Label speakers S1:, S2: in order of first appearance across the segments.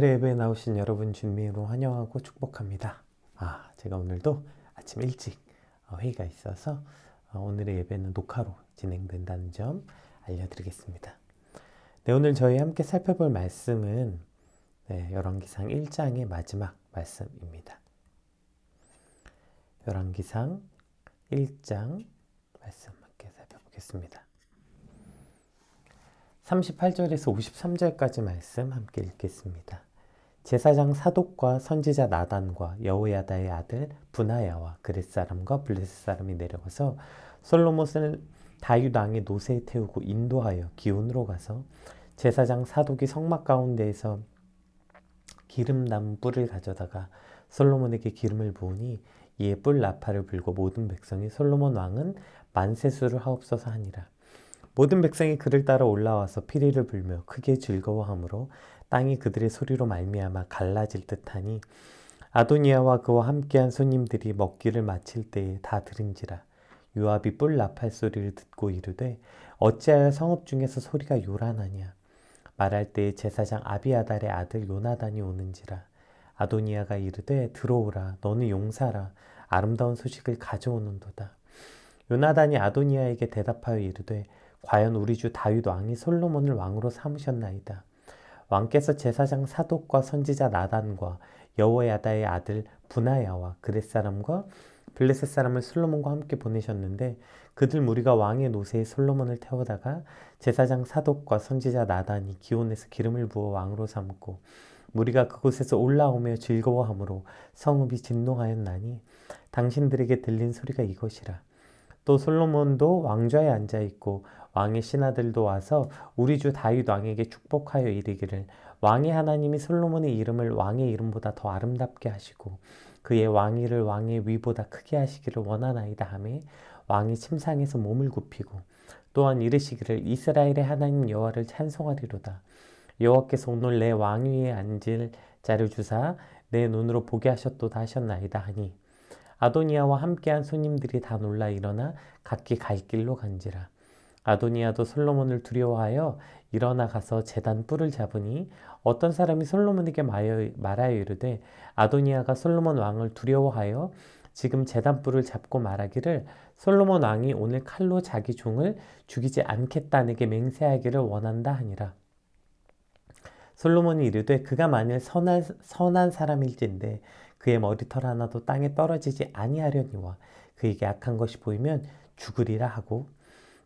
S1: 오늘의 예배에 나오신 여러분 주님으로 환영하고 축복합니다. 제가 오늘도 아침 일찍 회의가 있어서 오늘의 예배는 녹화로 진행된다는 점 알려드리겠습니다. 네, 오늘 저희 함께 살펴볼 말씀은 열왕기상 1장의 마지막 말씀입니다. 열왕기상 1장 말씀 함께 살펴보겠습니다. 38절에서 53절까지 말씀 함께 읽겠습니다. 제사장 사독과 선지자 나단과 여호야다의 아들 브나야와 그렛 사람과 블레셋 사람이 내려가서 솔로몬을 다윗 왕의 노새에 태우고 인도하여 기온으로 가서 제사장 사독이 성막 가운데에서 기름 담은 뿔을 가져다가 솔로몬에게 기름을 부으니 이에 뿔 나팔을 불고 모든 백성이 솔로몬 왕은 만세수를 하옵소서 하니라. 모든 백성이 그를 따라 올라와서 피리를 불며 크게 즐거워하므로 땅이 그들의 소리로 말미암아 갈라질 듯하니 아도니아와 그와 함께한 손님들이 먹기를 마칠 때에 다 들은지라. 요압이 뿔 나팔 소리를 듣고 이르되 어찌하여 성읍 중에서 소리가 요란하냐. 말할 때에 제사장 아비아달의 아들 요나단이 오는지라. 아도니아가 이르되 들어오라. 너는 용사라. 아름다운 소식을 가져오는도다. 요나단이 아도니아에게 대답하여 이르되 과연 우리 주 다윗 왕이 솔로몬을 왕으로 삼으셨나이다. 왕께서 제사장 사독과 선지자 나단과 여호야다의 아들 브나야와 그렛 사람과 블레셋 사람을 솔로몬과 함께 보내셨는데 그들 무리가 왕의 노새에 솔로몬을 태우다가 제사장 사독과 선지자 나단이 기온에서 기름을 부어 왕으로 삼고 무리가 그곳에서 올라오며 즐거워하므로 성읍이 진동하였나니 당신들에게 들린 소리가 이것이라. 또 솔로몬도 왕좌에 앉아있고 왕의 신하들도 와서 우리 주 다윗 왕에게 축복하여 이르기를 왕의 하나님이 솔로몬의 이름을 왕의 이름보다 더 아름답게 하시고 그의 왕위를 왕의 위보다 크게 하시기를 원하나이다 하매 왕이 침상에서 몸을 굽히고 또한 이르시기를 이스라엘의 하나님 여호와를 찬송하리로다. 여호와께서 오늘 내 왕위에 앉을 자를 주사 내 눈으로 보게 하셨도다 하셨나이다 하니 아도니아와 함께한 손님들이 다 놀라 일어나 각기 갈 길로 간지라. 아도니아도 솔로몬을 두려워하여 일어나 가서 제단 뿔을 잡으니 어떤 사람이 솔로몬에게 말하여 이르되 아도니아가 솔로몬 왕을 두려워하여 지금 제단 뿔을 잡고 말하기를 솔로몬 왕이 오늘 칼로 자기 종을 죽이지 않겠다에게 맹세하기를 원한다 하니라. 솔로몬이 이르되 그가 만일 선한 사람일진데 그의 머리털 하나도 땅에 떨어지지 아니하려니와 그에게 악한 것이 보이면 죽으리라 하고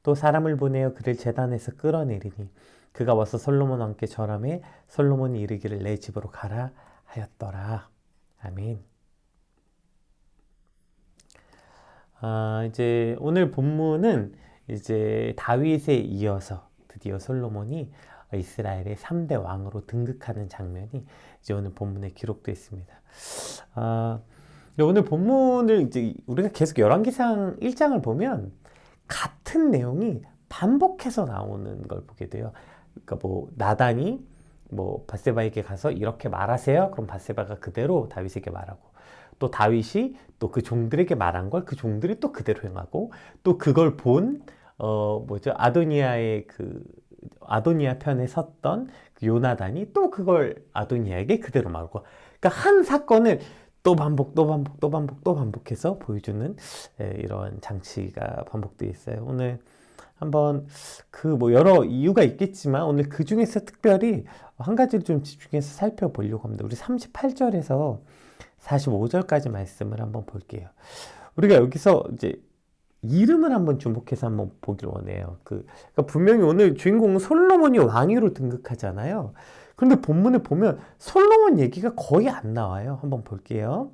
S1: 또 사람을 보내어 그를 제단에서 끌어내리니 그가 와서 솔로몬 왕께 절하매 솔로몬이 이르기를 내 집으로 가라 하였더라. 아멘. 이제 오늘 본문은 이제 다윗에 이어서 드디어 솔로몬이 이스라엘의 3대 왕으로 등극하는 장면이 이제 오늘 본문에 기록되어 있습니다. 오늘 본문을 이제 우리가 계속 열왕기상 1장을 보면 같은 내용이 반복해서 나오는 걸 보게 돼요. 그러니까 나단이 밧세바에게 가서 이렇게 말하세요. 그럼 밧세바가 그대로 다윗에게 말하고 또 다윗이 또 그 종들에게 말한 걸 그 종들이 또 그대로 행하고 또 그걸 본 아도니아 편에 섰던 그 요나단이 또 그걸 아도니아에게 그대로 말하고 그러니까 한 사건을 또 반복해서 보여주는 이런 장치가 반복되어 있어요. 오늘 한번 여러 이유가 있겠지만 오늘 그 중에서 특별히 한 가지를 좀 집중해서 살펴보려고 합니다. 우리 38절에서 45절까지 말씀을 한번 볼게요. 우리가 여기서 이제 이름을 한번 주목해서 한번 보길 원해요. 그러니까 분명히 오늘 주인공은 솔로몬이 왕위로 등극하잖아요. 그런데 본문에 보면 솔로몬 얘기가 거의 안 나와요. 한번 볼게요.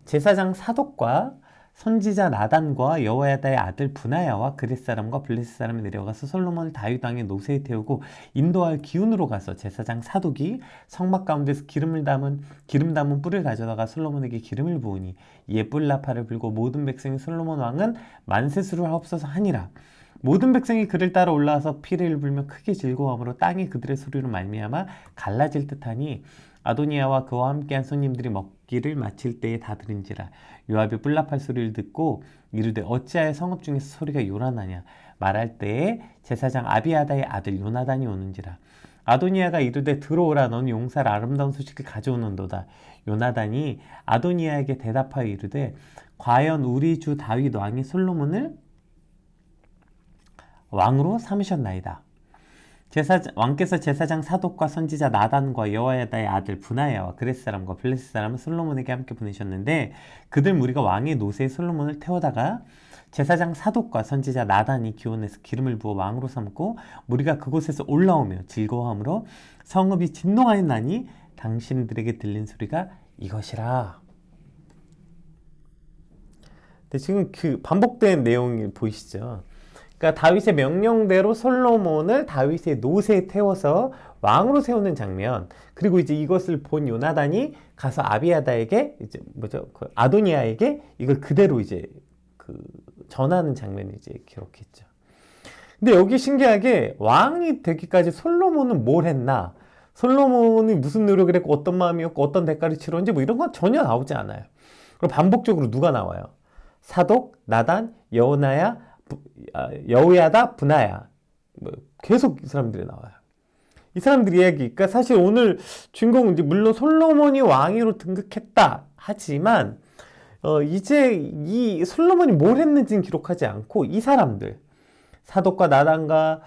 S1: 제사장 사독과 선지자 나단과 여호야다의 아들 브나야와 그렛 사람과 블레셋 사람이 내려가서 솔로몬을 다윗 왕의 노새에 태우고 인도할 기운으로 가서 제사장 사독이 성막 가운데서 기름 담은 뿔을 가져다가 솔로몬에게 기름을 부으니 이에 뿔 나팔을 불고 모든 백성이 솔로몬 왕은 만세수를 하옵소서 하니라. 모든 백성이 그를 따라 올라와서 피리를 불며 크게 즐거워하므로 땅이 그들의 소리로 말미암아 갈라질 듯하니 아도니아와 그와 함께한 손님들이 먹기를 마칠 때에 다 들은지라. 요압이 뿔 나팔 소리를 듣고 이르되 어찌하여 성읍 중에서 소리가 요란하냐. 말할 때에 제사장 아비아다의 아들 요나단이 오는지라. 아도니아가 이르되 들어오라 너는 용사를 아름다운 소식을 가져오는도다. 요나단이 아도니아에게 대답하여 이르되 과연 우리 주 다윗 왕이 솔로몬을 왕으로 삼으셨나이다. 왕께서 제사장 사독과 선지자 나단과 여호야다의 아들 브나야와 그렛 사람과 블레셋 사람을 솔로몬에게 함께 보내셨는데 그들 무리가 왕의 노새에 솔로몬을 태우다가 제사장 사독과 선지자 나단이 기원해서 기름을 부어 왕으로 삼고 무리가 그곳에서 올라오며 즐거워함으로 성읍이 진동하였나니 당신들에게 들린 소리가 이것이라. 근데 지금 그 반복된 내용이 보이시죠? 그러니까 다윗의 명령대로 솔로몬을 다윗의 노새에 태워서 왕으로 세우는 장면. 그리고 이제 이것을 본 요나단이 가서 아비아다에게 이제 그 아도니아에게 이걸 그대로 이제 그 전하는 장면을 이제 기록했죠. 근데 여기 신기하게 왕이 되기까지 솔로몬은 뭘 했나? 솔로몬이 무슨 노력을 했고 어떤 마음이었고 어떤 대가를 치렀는지 뭐 이런 건 전혀 나오지 않아요. 그리고 반복적으로 누가 나와요? 사독, 나단, 여호야다, 브나야. 뭐 계속 이 사람들이 나와요. 이 사람들 이야기. 그러니까 사실 오늘 주인공은 이제 물론 솔로몬이 왕위로 등극했다 하지만 이제 이 솔로몬이 뭘 했는지는 기록하지 않고 이 사람들 사독과 나단과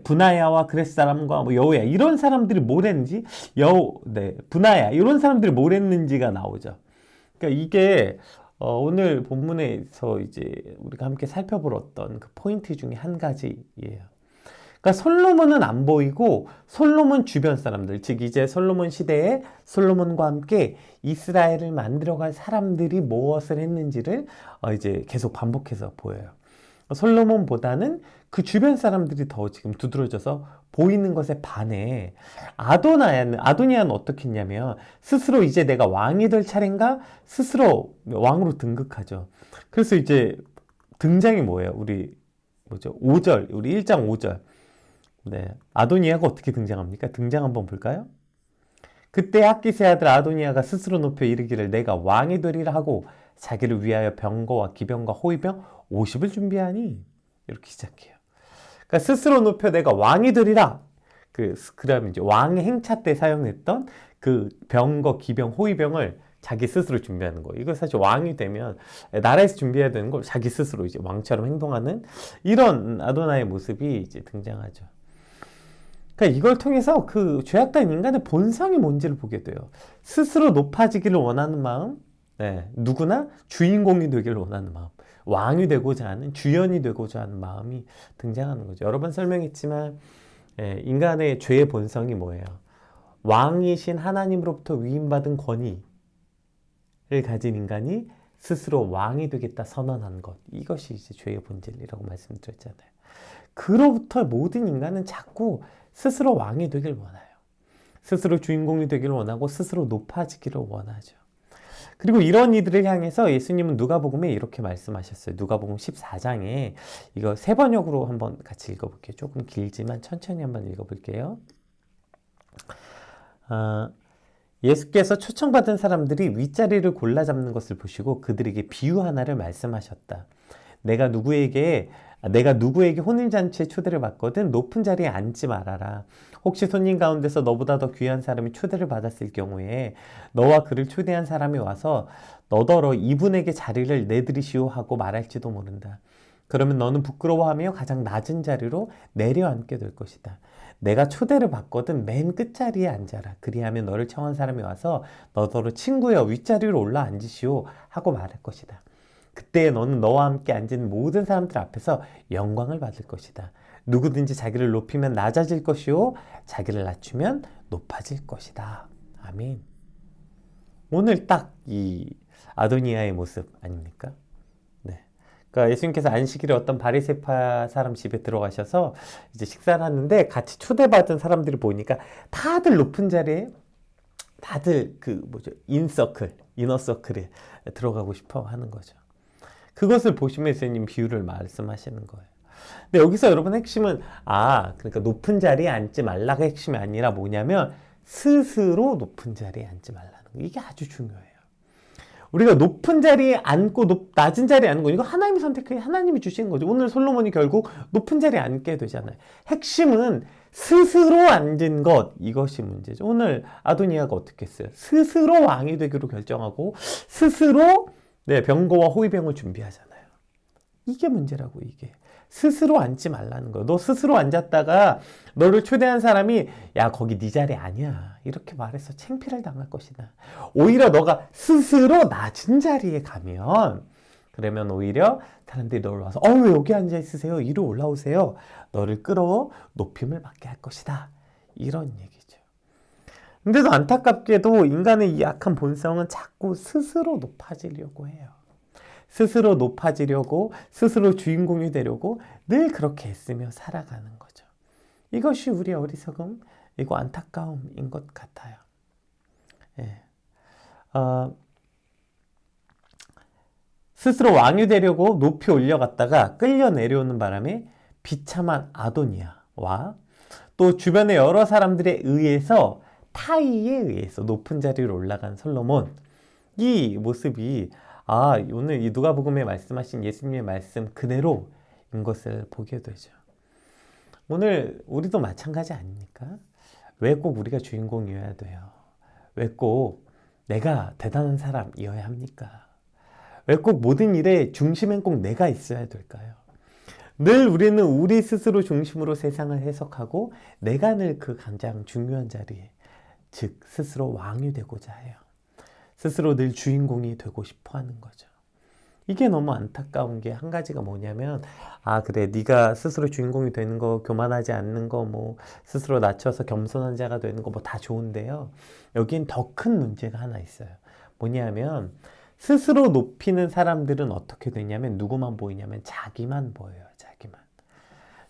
S1: 브나야와 그렛 사람과 뭐 여호야 이런 사람들이 뭘 했는지 브나야 이런 사람들이 뭘 했는지가 나오죠. 그러니까 이게 오늘 본문에서 이제 우리가 함께 살펴볼 어떤 그 포인트 중에 한 가지예요. 그러니까 솔로몬은 안 보이고 솔로몬 주변 사람들, 즉 이제 솔로몬 시대에 솔로몬과 함께 이스라엘을 만들어갈 사람들이 무엇을 했는지를 이제 계속 반복해서 보여요. 솔로몬보다는 그 주변 사람들이 더 지금 두드러져서 보이는 것에 반해 아도니아는 어떻게 했냐면 스스로 이제 내가 왕이 될 차례인가 스스로 왕으로 등극하죠. 그래서 이제 등장이 뭐예요? 우리 5절, 우리 1장 5절. 네, 아도니아가 어떻게 등장합니까? 등장 한번 볼까요? 그때 학기스의 아들 아도니아가 스스로 높여 이르기를 내가 왕이 되리라 하고 자기를 위하여 병거와 기병과 호위병 50을 준비하니 이렇게 시작해요. 그러니까 스스로 높여 내가 왕이 되리라. 그다음에 이제 왕의 행차 때 사용했던 그 병거, 기병, 호위병을 자기 스스로 준비하는 거예요. 이거 사실 왕이 되면 나라에서 준비해야 되는 걸 자기 스스로 이제 왕처럼 행동하는 이런 아도나의 모습이 이제 등장하죠. 그러니까 이걸 통해서 그 죄악된 인간의 본성이 뭔지를 보게 돼요. 스스로 높아지기를 원하는 마음, 누구나 주인공이 되기를 원하는 마음, 왕이 되고자 하는, 주연이 되고자 하는 마음이 등장하는 거죠. 여러 번 설명했지만 인간의 죄의 본성이 뭐예요? 왕이신 하나님으로부터 위임받은 권위를 가진 인간이 스스로 왕이 되겠다 선언한 것, 이것이 이제 죄의 본질이라고 말씀드렸잖아요. 그로부터 모든 인간은 자꾸 스스로 왕이 되길 원해요. 스스로 주인공이 되길 원하고 스스로 높아지기를 원하죠. 그리고 이런 이들을 향해서 예수님은 누가복음에 이렇게 말씀하셨어요. 누가복음 14장에 이거 새 번역으로 한번 같이 읽어볼게요. 조금 길지만 천천히 한번 읽어볼게요. 예수께서 초청받은 사람들이 윗자리를 골라 잡는 것을 보시고 그들에게 비유 하나를 말씀하셨다. 내가 누구에게 혼인잔치에 초대를 받거든 높은 자리에 앉지 말아라. 혹시 손님 가운데서 너보다 더 귀한 사람이 초대를 받았을 경우에 너와 그를 초대한 사람이 와서 너더러 이분에게 자리를 내드리시오 하고 말할지도 모른다. 그러면 너는 부끄러워하며 가장 낮은 자리로 내려앉게 될 것이다. 내가 초대를 받거든 맨 끝자리에 앉아라. 그리하면 너를 청한 사람이 와서 너더러 친구여 윗자리로 올라 앉으시오 하고 말할 것이다. 그때 너는 너와 함께 앉은 모든 사람들 앞에서 영광을 받을 것이다. 누구든지 자기를 높이면 낮아질 것이요 자기를 낮추면 높아질 것이다. 아멘. 오늘 딱 이 아도니아의 모습 아닙니까? 네. 그러니까 예수님께서 안식일에 어떤 바리새파 사람 집에 들어가셔서 이제 식사를 하는데 같이 초대받은 사람들이 보니까 다들 높은 자리에 다들 이너서클에 들어가고 싶어 하는 거죠. 그것을 보시면서 예수님 비유를 말씀하시는 거예요. 근데 여기서 여러분 핵심은 그러니까 높은 자리에 앉지 말라가 핵심이 아니라 뭐냐면 스스로 높은 자리에 앉지 말라는 거. 이게 아주 중요해요. 우리가 높은 자리에 앉고 낮은 자리에 앉는 거 이거 하나님이 선택해 하나님이 주신 거죠. 오늘 솔로몬이 결국 높은 자리에 앉게 되잖아요. 핵심은 스스로 앉은 것 이것이 문제죠. 오늘 아도니아가 어떻게 했어요? 스스로 왕이 되기로 결정하고 스스로 병거와 호위병을 준비하잖아요. 이게 문제라고 이게. 스스로 앉지 말라는 거야. 너 스스로 앉았다가 너를 초대한 사람이 야 거기 네 자리 아니야 이렇게 말해서 창피를 당할 것이다. 오히려 너가 스스로 낮은 자리에 가면 그러면 오히려 사람들이 너를 와서 왜 여기 앉아 있으세요? 이리 올라오세요. 너를 끌어 높임을 받게 할 것이다. 이런 얘기죠. 근데도 안타깝게도 인간의 이 약한 본성은 자꾸 스스로 높아지려고 해요. 스스로 높아지려고 스스로 주인공이 되려고 늘 그렇게 애쓰며 살아가는 거죠. 이것이 우리의 어리석음, 이거 안타까움인 것 같아요. 예. 스스로 왕이 되려고 높이 올려갔다가 끌려 내려오는 바람에 비참한 아도니아와 또 주변의 여러 사람들에 의해서 타의에 의해서 높은 자리로 올라간 솔로몬, 이 모습이 오늘 이 누가복음에 말씀하신 예수님의 말씀 그대로인 것을 보게 되죠. 오늘 우리도 마찬가지 아닙니까? 왜 꼭 우리가 주인공이어야 돼요? 왜 꼭 내가 대단한 사람이어야 합니까? 왜 꼭 모든 일의 중심엔 꼭 내가 있어야 될까요? 늘 우리는 우리 스스로 중심으로 세상을 해석하고 내가 늘 그 가장 중요한 자리에, 즉 스스로 왕이 되고자 해요. 스스로 늘 주인공이 되고 싶어 하는 거죠. 이게 너무 안타까운 게 한 가지가 뭐냐면 그래 네가 스스로 주인공이 되는 거, 교만하지 않는 거, 뭐 스스로 낮춰서 겸손한 자가 되는 거 뭐 다 좋은데요. 여긴 더 큰 문제가 하나 있어요. 뭐냐면 스스로 높이는 사람들은 어떻게 되냐면 누구만 보이냐면 자기만 보여요. 자기만.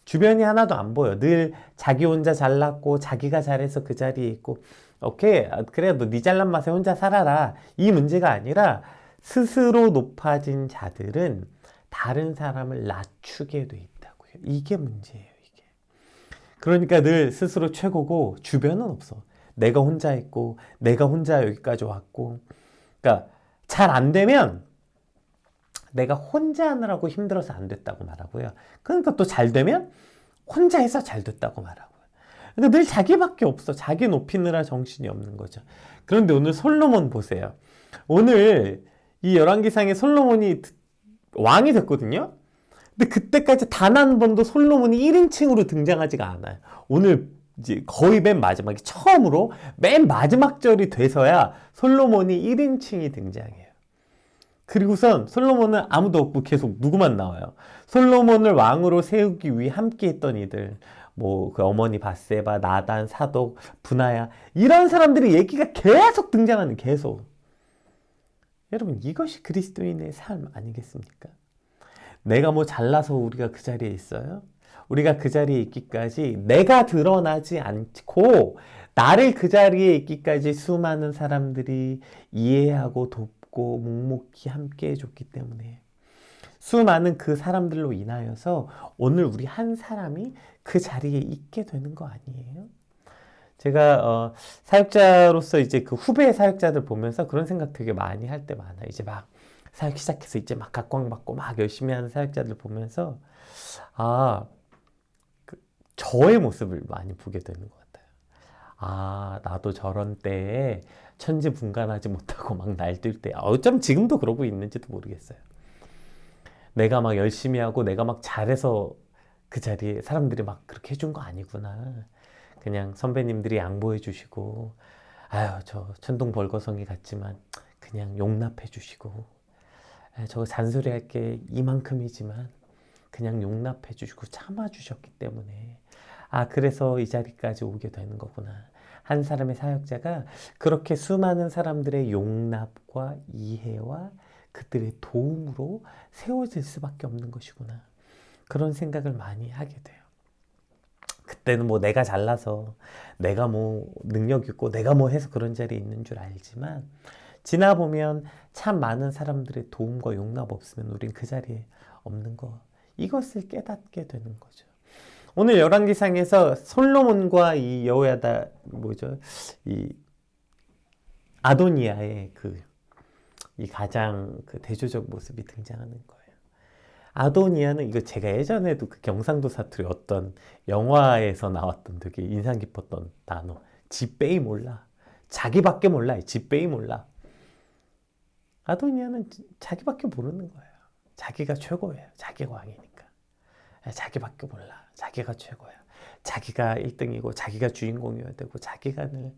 S1: 주변이 하나도 안 보여. 늘 자기 혼자 잘났고 자기가 잘해서 그 자리에 있고 오케이 그래 너 네 잘난 맛에 혼자 살아라 이 문제가 아니라 스스로 높아진 자들은 다른 사람을 낮추게 돼 있다고요. 이게 문제예요. 이게. 그러니까 늘 스스로 최고고 주변은 없어. 내가 혼자 있고 내가 혼자 여기까지 왔고 그러니까 잘 안 되면 내가 혼자 하느라고 힘들어서 안 됐다고 말하고요. 그러니까 또 잘 되면 혼자 해서 잘 됐다고 말하고 그러니까 늘 자기밖에 없어. 자기 높이느라 정신이 없는 거죠. 그런데 오늘 솔로몬 보세요. 오늘 이 열왕기상에 솔로몬이 왕이 됐거든요. 근데 그때까지 단 한 번도 솔로몬이 1인칭으로 등장하지가 않아요. 오늘 이제 거의 맨 마지막에 처음으로 맨 마지막 절이 돼서야 솔로몬이 1인칭이 등장해요. 그리고선 솔로몬은 아무도 없고 계속 누구만 나와요. 솔로몬을 왕으로 세우기 위해 함께 했던 이들, 뭐 그 어머니 밧세바, 나단, 사독, 분하야 이런 사람들의 얘기가 계속 등장하는 계속. 여러분 이것이 그리스도인의 삶 아니겠습니까? 내가 뭐 잘나서 우리가 그 자리에 있어요? 우리가 그 자리에 있기까지 내가 드러나지 않고 나를 그 자리에 있기까지 수많은 사람들이 이해하고 돕고 묵묵히 함께 해줬기 때문에 수많은 그 사람들로 인하여서 오늘 우리 한 사람이 그 자리에 있게 되는 거 아니에요? 제가 사역자로서 이제 그 후배 사역자들 보면서 그런 생각 되게 많이 할 때 많아요. 이제 막 사역 시작해서 이제 막 각광받고 막 열심히 하는 사역자들 보면서 저의 모습을 많이 보게 되는 것 같아요. 나도 저런 때에 천지분간하지 못하고 막 날뛸 때 어쩜 지금도 그러고 있는지도 모르겠어요. 내가 막 열심히 하고 내가 막 잘해서 그 자리에 사람들이 막 그렇게 해준 거 아니구나. 그냥 선배님들이 양보해 주시고 저 천둥 벌거성이 같지만 그냥 용납해 주시고 저거 잔소리할 게 이만큼이지만 그냥 용납해 주시고 참아 주셨기 때문에 그래서 이 자리까지 오게 되는 거구나. 한 사람의 사역자가 그렇게 수많은 사람들의 용납과 이해와 그들의 도움으로 세워질 수밖에 없는 것이구나. 그런 생각을 많이 하게 돼요. 그때는 뭐 내가 잘나서 내가 뭐 능력 있고 내가 뭐 해서 그런 자리에 있는 줄 알지만 지나보면 참 많은 사람들의 도움과 용납 없으면 우린 그 자리에 없는 거. 이것을 깨닫게 되는 거죠. 오늘 열왕기상에서 솔로몬과 이 여호야다 이 아도니아의 그 이 가장 그 대조적 모습이 등장하는 거예요. 아도니아는 이거 제가 예전에도 그 경상도 사투리 어떤 영화에서 나왔던 되게 인상 깊었던 단어. 지빼이 몰라. 자기밖에 몰라. 지빼이 몰라. 아도니아는 자기밖에 모르는 거예요. 자기가 최고예요. 자기가 왕이니까. 자기밖에 몰라. 자기가 최고야. 자기가 1등이고 자기가 주인공이어야 되고 자기가 늘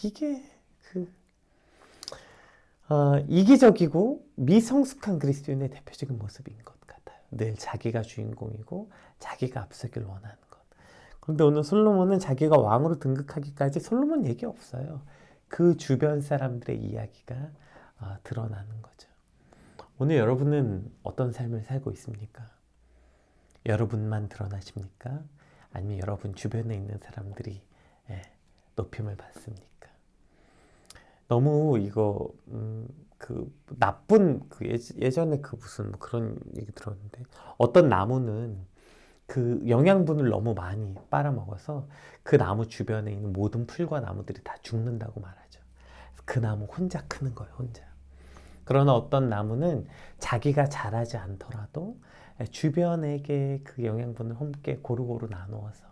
S1: 이게 이기적이고 미성숙한 그리스도인의 대표적인 모습인 것 같아요. 늘 자기가 주인공이고 자기가 앞서길 원하는 것. 그런데 오늘 솔로몬은 자기가 왕으로 등극하기까지 솔로몬 얘기 없어요. 그 주변 사람들의 이야기가 드러나는 거죠. 오늘 여러분은 어떤 삶을 살고 있습니까? 여러분만 드러나십니까? 아니면 여러분 주변에 있는 사람들이 높임을 받습니까? 너무 이거 그 나쁜 그 예전에 그 무슨 그런 얘기 들었는데 어떤 나무는 그 영양분을 너무 많이 빨아먹어서 그 나무 주변에 있는 모든 풀과 나무들이 다 죽는다고 말하죠. 그 나무 혼자 크는 거예요, 혼자. 그러나 어떤 나무는 자기가 자라지 않더라도 주변에게 그 영양분을 함께 고루고루 나누어서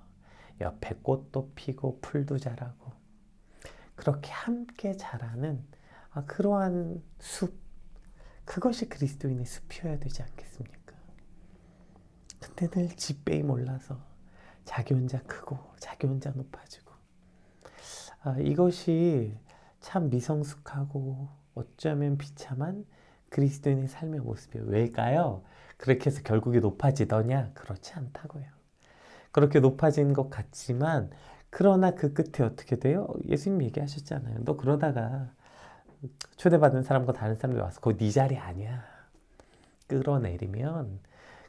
S1: 옆에 꽃도 피고 풀도 자라고 그렇게 함께 자라는 그러한 숲, 그것이 그리스도인의 숲이어야 되지 않겠습니까? 근데 늘 지빼이 몰라서 자기 혼자 크고 자기 혼자 높아지고 이것이 참 미성숙하고 어쩌면 비참한 그리스도인의 삶의 모습이에요. 왜일까요? 그렇게 해서 결국에 높아지더냐? 그렇지 않다고요. 그렇게 높아지는 것 같지만 그러나 그 끝에 어떻게 돼요? 예수님 얘기하셨잖아요. 너 그러다가 초대받은 사람과 다른 사람이 와서 그거 네 자리 아니야. 끌어내리면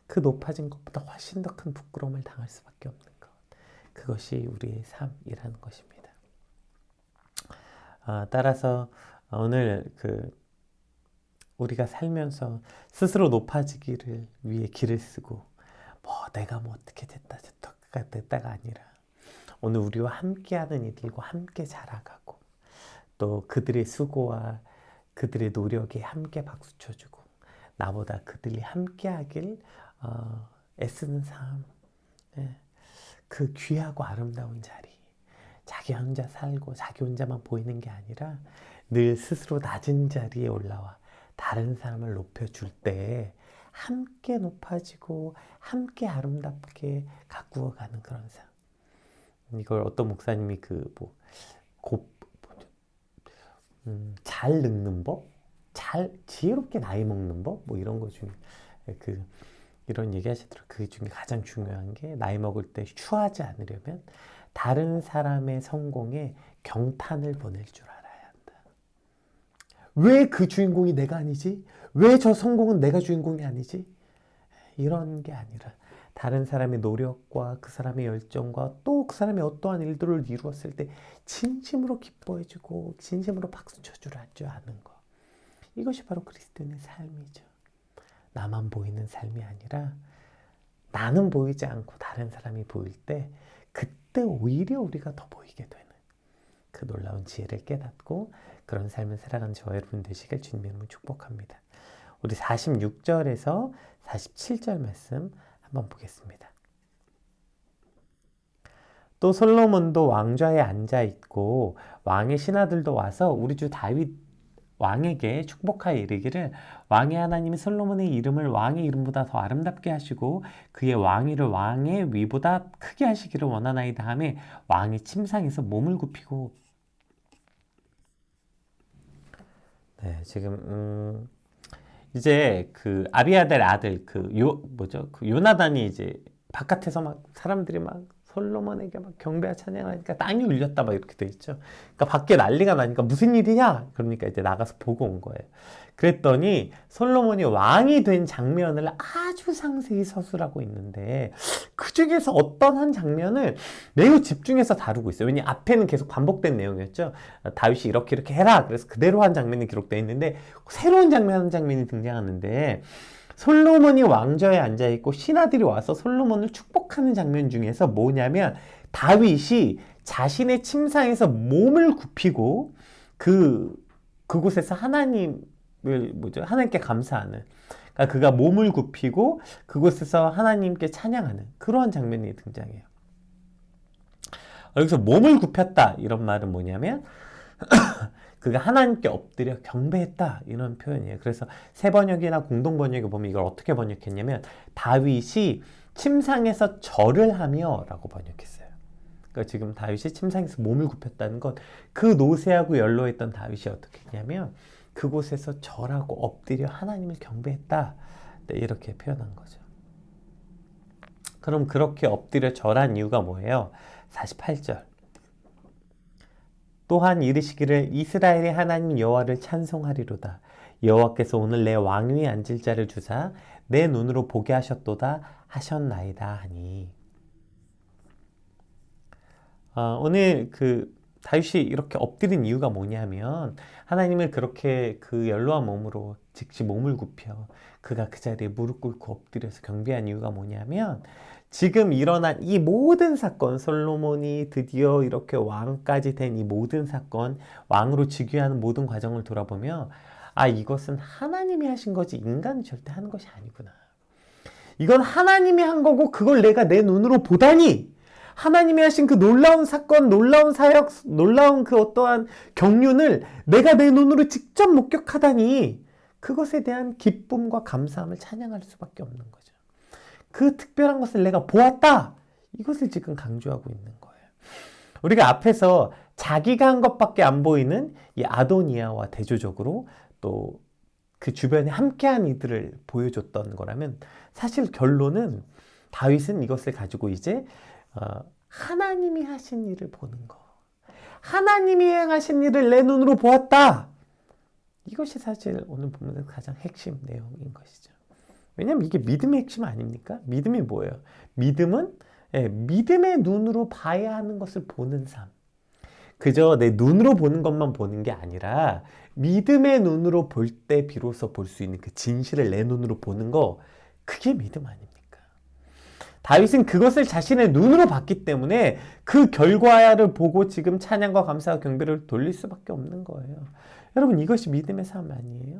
S1: 그 높아진 것보다 훨씬 더 큰 부끄러움을 당할 수밖에 없는 것. 그것이 우리의 삶이라는 것입니다. 따라서 오늘 우리가 살면서 스스로 높아지기를 위해 길을 쓰고 내가 어떻게 됐다가 아니라 오늘 우리와 함께하는 이들과 함께 자라가고 또 그들의 수고와 그들의 노력에 함께 박수 쳐주고 나보다 그들이 함께하길 애쓰는 삶, 그 귀하고 아름다운 자리, 자기 혼자 살고 자기 혼자만 보이는 게 아니라 늘 스스로 낮은 자리에 올라와 다른 사람을 높여줄 때 함께 높아지고 함께 아름답게 가꾸어가는 그런 삶. 이걸 어떤 목사님이 잘 늙는 법, 잘 지혜롭게 나이 먹는 법, 이런 거 중에 이런 얘기 하시더라고요. 그 중에 가장 중요한 게 나이 먹을 때 추하지 않으려면 다른 사람의 성공에 경탄을 보낼 줄 알아야 한다. 왜 그 주인공이 내가 아니지? 왜 저 성공은 내가 주인공이 아니지? 이런 게 아니라 다른 사람의 노력과 그 사람의 열정과 또 그 사람이 어떠한 일들을 이루었을 때 진심으로 기뻐해주고 진심으로 박수 쳐줄 줄 아는 거. 이것이 바로 그리스도인의 삶이죠. 나만 보이는 삶이 아니라 나는 보이지 않고 다른 사람이 보일 때 그때 오히려 우리가 더 보이게 되는 그 놀라운 지혜를 깨닫고 그런 삶을 살아가는 저와 여러분 되시길 주님의 이름으로 축복합니다. 우리 46절에서 47절 말씀 한번 보겠습니다. 또 솔로몬도 왕좌에 앉아 있고 왕의 신하들도 와서 우리 주 다윗 왕에게 축복하여 이르기를 왕의 하나님이 솔로몬의 이름을 왕의 이름보다 더 아름답게 하시고 그의 왕위를 왕의 위보다 크게 하시기를 원하나이다 하며 왕이 침상에서 몸을 굽히고 지금 이제 그 아비아델 아들 요나단이 이제 바깥에서 막 사람들이 막 솔로몬에게 막 경배와 찬양하니까 땅이 울렸다 막 이렇게 돼 있죠. 그러니까 밖에 난리가 나니까 무슨 일이냐? 그러니까 이제 나가서 보고 온 거예요. 그랬더니 솔로몬이 왕이 된 장면을 아주 상세히 서술하고 있는데 그 중에서 어떤 한 장면을 매우 집중해서 다루고 있어요. 왜냐하면 앞에는 계속 반복된 내용이었죠. 다윗이 이렇게 해라. 그래서 그대로 한 장면이 기록되어 있는데 새로운 한 장면이 등장하는데 솔로몬이 왕좌에 앉아있고 신하들이 와서 솔로몬을 축복하는 장면 중에서 뭐냐면 다윗이 자신의 침상에서 몸을 굽히고 그곳에서 하나님의 하나님께 감사하는, 그러니까 그가 몸을 굽히고 그곳에서 하나님께 찬양하는 그러한 장면이 등장해요. 여기서 몸을 굽혔다 이런 말은 뭐냐면 그가 하나님께 엎드려 경배했다 이런 표현이에요. 그래서 새 번역이나 공동 번역에 보면 이걸 어떻게 번역했냐면 다윗이 침상에서 절을 하며 라고 번역했어요. 그러니까 지금 다윗이 침상에서 몸을 굽혔다는 것, 그 노쇠하고 연로했던 다윗이 어떻게 했냐면 그곳에서 절하고 엎드려 하나님을 경배했다, 네, 이렇게 표현한 거죠. 그럼 그렇게 엎드려 절한 이유가 뭐예요? 48절. 또한 이르시기를 이스라엘의 하나님 여호와를 찬송하리로다. 여호와께서 오늘 내 왕위에 앉을 자를 주사 내 눈으로 보게 하셨도다 하셨나이다 하니. 오늘 다윗이 이렇게 엎드린 이유가 뭐냐면 하나님을 그렇게 그 연로한 몸으로 즉시 몸을 굽혀 그가 그 자리에 무릎 꿇고 엎드려서 경배한 이유가 뭐냐면 지금 일어난 이 모든 사건, 솔로몬이 드디어 이렇게 왕까지 된 이 모든 사건, 왕으로 즉위하는 모든 과정을 돌아보며 이것은 하나님이 하신 거지 인간이 절대 하는 것이 아니구나. 이건 하나님이 한 거고 그걸 내가 내 눈으로 보다니, 하나님이 하신 그 놀라운 사건, 놀라운 사역, 놀라운 그 어떠한 경륜을 내가 내 눈으로 직접 목격하다니, 그것에 대한 기쁨과 감사함을 찬양할 수밖에 없는 거죠. 그 특별한 것을 내가 보았다, 이것을 지금 강조하고 있는 거예요. 우리가 앞에서 자기가 한 것밖에 안 보이는 이 아도니아와 대조적으로 또 그 주변에 함께한 이들을 보여줬던 거라면, 사실 결론은 다윗은 이것을 가지고 이제 하나님이 하신 일을 보는 거, 하나님이 행하신 일을 내 눈으로 보았다, 이것이 사실 오늘 본문의 가장 핵심 내용인 것이죠. 왜냐하면 이게 믿음의 핵심 아닙니까? 믿음이 뭐예요? 믿음은 믿음의 눈으로 봐야 하는 것을 보는 삶. 그저 내 눈으로 보는 것만 보는 게 아니라 믿음의 눈으로 볼 때 비로소 볼 수 있는 그 진실을 내 눈으로 보는 거, 그게 믿음 아닙니까? 다윗은 그것을 자신의 눈으로 봤기 때문에 그 결과를 보고 지금 찬양과 감사와 경배를 돌릴 수밖에 없는 거예요. 여러분, 이것이 믿음의 삶 아니에요?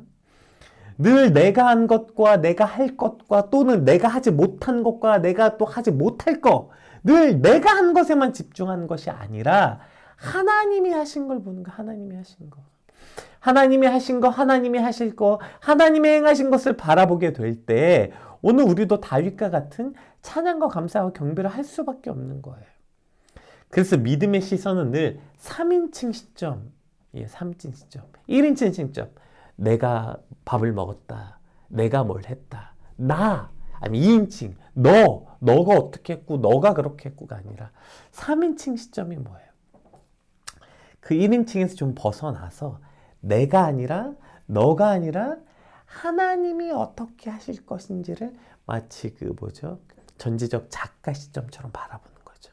S1: 늘 내가 한 것과 내가 할 것과 또는 내가 하지 못한 것과 내가 또 하지 못할 것, 늘 내가 한 것에만 집중하는 것이 아니라 하나님이 하신 걸 보는 거, 하나님이 하신 거. 하나님이 하신 거, 하나님이 하실 거, 하나님이 행하신 것을 바라보게 될 때 오늘 우리도 다윗과 같은 찬양과 감사와 경배를 할 수밖에 없는 거예요. 그래서 믿음의 시선은 늘 3인칭 시점, 3인칭 시점, 1인칭 시점. 내가 밥을 먹었다, 내가 뭘 했다, 나, 아니 2인칭, 너가 어떻게 했고 너가 그렇게 했고가 아니라 3인칭 시점이 뭐예요? 그 1인칭에서 좀 벗어나서 내가 아니라 너가 아니라 하나님이 어떻게 하실 것인지를 마치 전지적 작가 시점처럼 바라보는 거죠.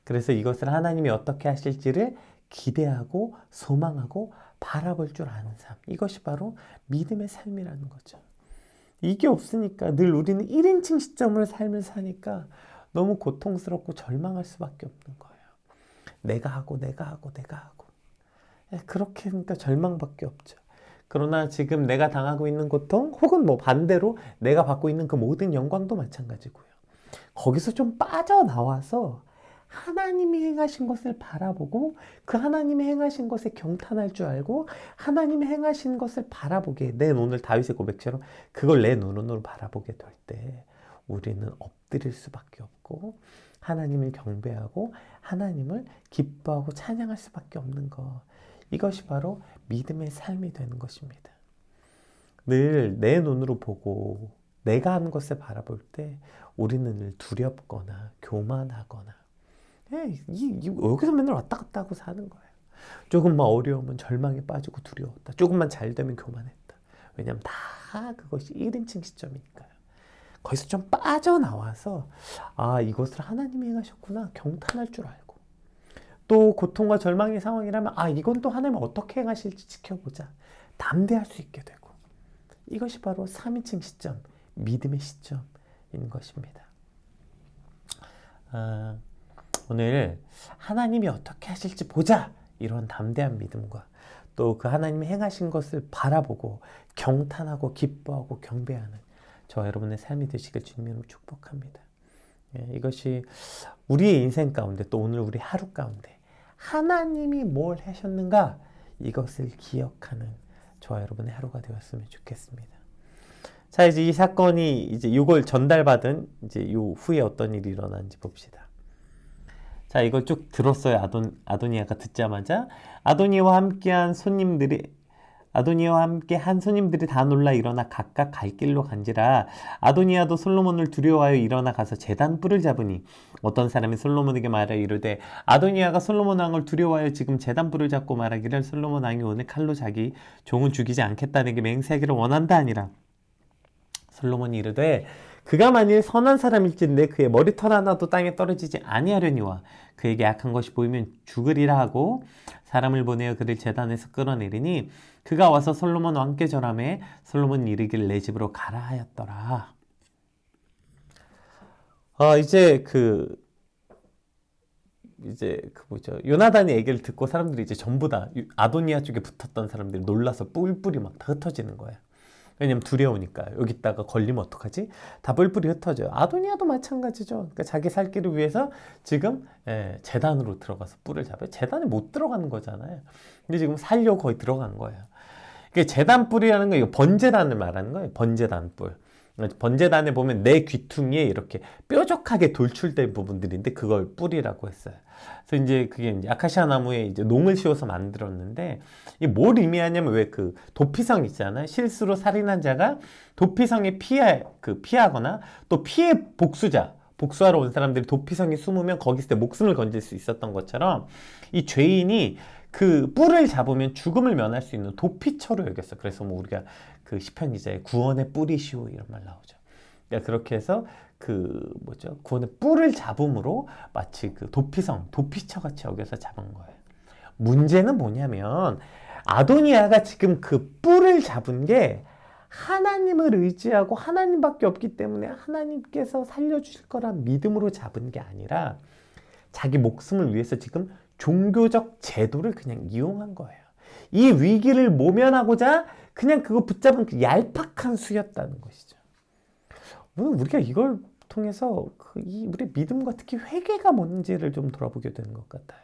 S1: 그래서 이것을 하나님이 어떻게 하실지를 기대하고 소망하고 바라볼 줄 아는 삶, 이것이 바로 믿음의 삶이라는 거죠. 이게 없으니까 늘 우리는 1인칭 시점으로 삶을 사니까 너무 고통스럽고 절망할 수밖에 없는 거예요. 내가 하고 그렇게 하니까 절망밖에 없죠. 그러나 지금 내가 당하고 있는 고통, 혹은 반대로 내가 받고 있는 그 모든 영광도 마찬가지고요. 거기서 좀 빠져나와서 하나님이 행하신 것을 바라보고 그 하나님이 행하신 것에 경탄할 줄 알고 하나님이 행하신 것을 바라보게, 내 오늘 다윗의 고백처럼 그걸 내 눈으로 바라보게 될 때 우리는 엎드릴 수밖에 없고 하나님을 경배하고 하나님을 기뻐하고 찬양할 수밖에 없는 것, 이것이 바로 믿음의 삶이 되는 것입니다. 늘 내 눈으로 보고 내가 하는 것을 바라볼 때 우리는 늘 두렵거나 교만하거나 여기서 맨날 왔다 갔다 하고 사는 거예요. 조금만 어려우면 절망에 빠지고 두려웠다. 조금만 잘 되면 교만했다. 왜냐하면 다 그것이 1인칭 시점이니까요. 거기서 좀 빠져나와서 이것을 하나님이 행하셨구나 경탄할 줄 알고, 또 고통과 절망의 상황이라면 이건 또 하나님 어떻게 행하실지 지켜보자 담대할 수 있게 되고, 이것이 바로 3인칭 시점, 믿음의 시점인 것입니다. 오늘 하나님이 어떻게 하실지 보자, 이런 담대한 믿음과 또 그 하나님이 행하신 것을 바라보고 경탄하고 기뻐하고 경배하는 저와 여러분의 삶이 되시길 주님으로 축복합니다. 예, 이것이 우리의 인생 가운데 또 오늘 우리 하루 가운데 하나님이 뭘 하셨는가 이것을 기억하는 저와 여러분의 하루가 되었으면 좋겠습니다. 자, 이제 이 사건이 이제 이걸 전달받은 이제 요 후에 어떤 일이 일어났는지 봅시다. 자, 이걸 쭉 들었어요. 아도니아가 듣자마자 아도니아와 함께 한 손님들이 다 놀라 일어나 각각 갈 길로 간지라. 아도니아도 솔로몬을 두려워하여 일어나 가서 제단 뿔을 잡으니 어떤 사람이 솔로몬에게 말하여 이르되 아도니아가 솔로몬 왕을 두려워하여 지금 제단 뿔을 잡고 말하기를 솔로몬 왕이 오늘 칼로 자기 종은 죽이지 않겠다 내게 맹세하기를 원한다 하니라. 솔로몬이 이르되 그가 만일 선한 사람일진데 그의 머리털 하나도 땅에 떨어지지 아니하려니와 그에게 악한 것이 보이면 죽으리라 하고 사람을 보내어 그를 제단에서 끌어내리니 그가 와서 솔로몬 왕께 절하매 솔로몬이 이르기를 내 집으로 가라 하였더라. 이제 뭐죠? 요나단의 얘기를 듣고 사람들이 이제 전부 다 아도니아 쪽에 붙었던 사람들이 놀라서 뿔뿔이 막 다 흩어지는 거예요. 왜냐면 두려우니까. 여기다가 걸리면 어떡하지? 다 뿔뿔이 흩어져요. 아도니아도 마찬가지죠. 그러니까 자기 살 길을 위해서 지금 제단으로 들어가서 뿔을 잡아요. 제단에 못 들어가는 거잖아요. 근데 지금 살려고 거의 들어간 거예요. 제단 뿔이라는 거 이거 번제단을 말하는 거예요. 번제단 뿔. 번제단에 보면 내 귀퉁이에 이렇게 뾰족하게 돌출된 부분들인데 그걸 뿔이라고 했어요. 그래서 이제 그게 아카시아 나무에 이제 농을 씌워서 만들었는데 이게 뭘 의미하냐면 왜 그 도피성 있잖아요. 실수로 살인한 자가 도피성에 피하거나 또 피해 복수하러 온 사람들이 도피성에 숨으면 거기서 때 목숨을 건질 수 있었던 것처럼 이 죄인이 그 뿔을 잡으면 죽음을 면할 수 있는 도피처로 여겼어. 그래서 뭐 우리가 그 시편 기자의 구원의 뿔이시오 이런 말 나오죠. 그러니까 그렇게 해서 구원의 뿔을 잡음으로 마치 그 도피처 같이 여겨서 잡은 거예요. 문제는 뭐냐면 아도니아가 지금 그 뿔을 잡은 게 하나님을 의지하고 하나님밖에 없기 때문에 하나님께서 살려주실 거란 믿음으로 잡은 게 아니라 자기 목숨을 위해서 지금 종교적 제도를 그냥 이용한 거예요. 이 위기를 모면하고자 그냥 그거 붙잡은 그 얄팍한 수였다는 것이죠. 오늘 우리가 이걸 통해서 우리 믿음과 특히 회개가 뭔지를 좀 돌아보게 되는 것 같아요.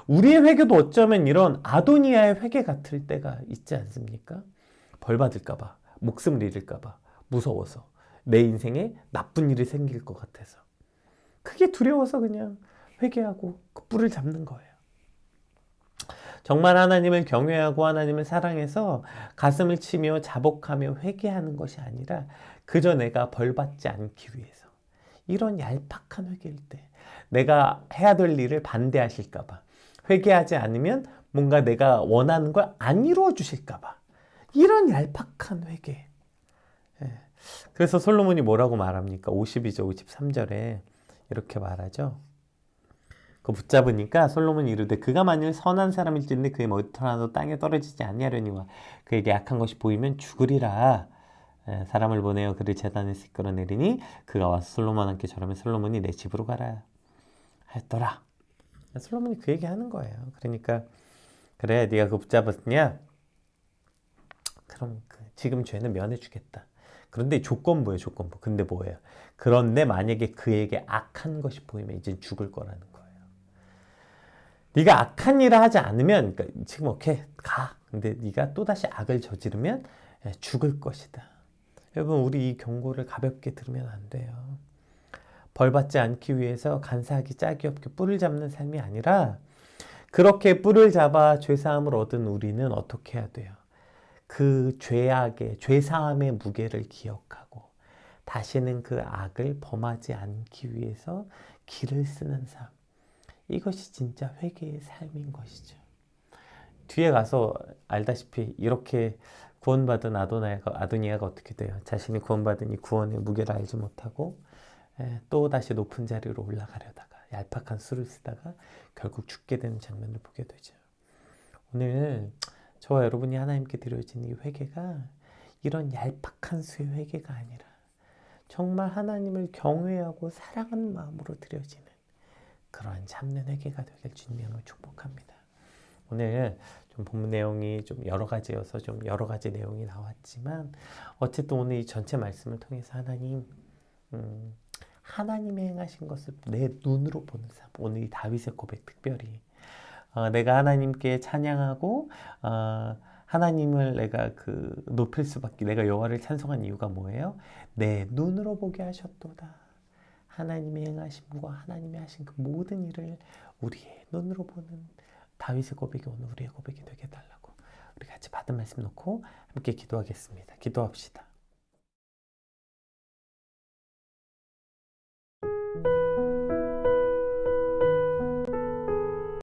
S1: 우리의 회개도 어쩌면 이런 아도니아의 회개 같을 때가 있지 않습니까? 벌 받을까봐, 목숨을 잃을까봐, 무서워서, 내 인생에 나쁜 일이 생길 것 같아서. 그게 두려워서 그냥 회개하고 그 뿔을 잡는 거예요. 정말 하나님을 경외하고 하나님을 사랑해서 가슴을 치며 자복하며 회개하는 것이 아니라 그저 내가 벌받지 않기 위해서 이런 얄팍한 회개일 때 내가 해야 될 일을 반대하실까봐 회개하지 않으면 뭔가 내가 원하는 걸 안 이루어 주실까봐 이런 얄팍한 회개. 그래서 솔로몬이 뭐라고 말합니까? 52절 53절에 이렇게 말하죠. 그 붙잡으니까 솔로몬이 이르되 그가 만일 선한 사람일진데 그의 머리털 하나도 땅에 떨어지지 아니하려니와 그에게 악한 것이 보이면 죽으리라. 사람을 보내어 그를 제단에서 끌어내리니 그가 와서 솔로몬 함께 절하며 솔로몬이 내 집으로 가라 했더라. 솔로몬이 그 얘기 하는 거예요. 그러니까 그래 네가 그 붙잡았냐? 그럼 지금 죄는 면해 주겠다. 그런데 조건부예요. 조건부. 근데 뭐예요? 그런데 만약에 그에게 악한 것이 보이면 이제 죽을 거라는 거예요. 네가 악한 일을 하지 않으면 그러니까 지금 오케이 가. 근데 네가 또다시 악을 저지르면 죽을 것이다. 여러분 우리 이 경고를 가볍게 들으면 안 돼요. 벌받지 않기 위해서 간사하기 짝이 없게 뿔을 잡는 삶이 아니라 그렇게 뿔을 잡아 죄사함을 얻은 우리는 어떻게 해야 돼요? 그 죄사함의 무게를 기억하고 다시는 그 악을 범하지 않기 위해서 길을 쓰는 삶. 이것이 진짜 회개의 삶인 것이죠. 뒤에 가서 알다시피 이렇게 구원받은 아도니아가 어떻게 돼요? 자신이 구원받은 이 구원의 무게를 알지 못하고 또 다시 높은 자리로 올라가려다가 얄팍한 수를 쓰다가 결국 죽게 되는 장면을 보게 되죠. 오늘 저와 여러분이 하나님께 드려진 이 회개가 이런 얄팍한 수의 회개가 아니라 정말 하나님을 경외하고 사랑하는 마음으로 드려지는 그러한 참는 회개가 되길 주님의 이름으로 축복합니다. 오늘 좀 본문 내용이 좀 여러 가지여서 좀 여러 가지 내용이 나왔지만 어쨌든 오늘 이 전체 말씀을 통해서 하나님이 행하신 것을 내 눈으로 보는 삶. 오늘 이 다윗의 고백 특별히 내가 하나님께 찬양하고 하나님을 내가 높일 수밖에 내가 여호와를 찬송한 이유가 뭐예요? 내 눈으로 보게 하셨도다. 하나님의 행하심과 하나님이 하신 그 모든 일을 우리의 눈으로 보는 다윗의 고백이 오늘 우리의 고백이 되게 해달라고 우리 같이 받은 말씀 놓고 함께 기도하겠습니다. 기도합시다.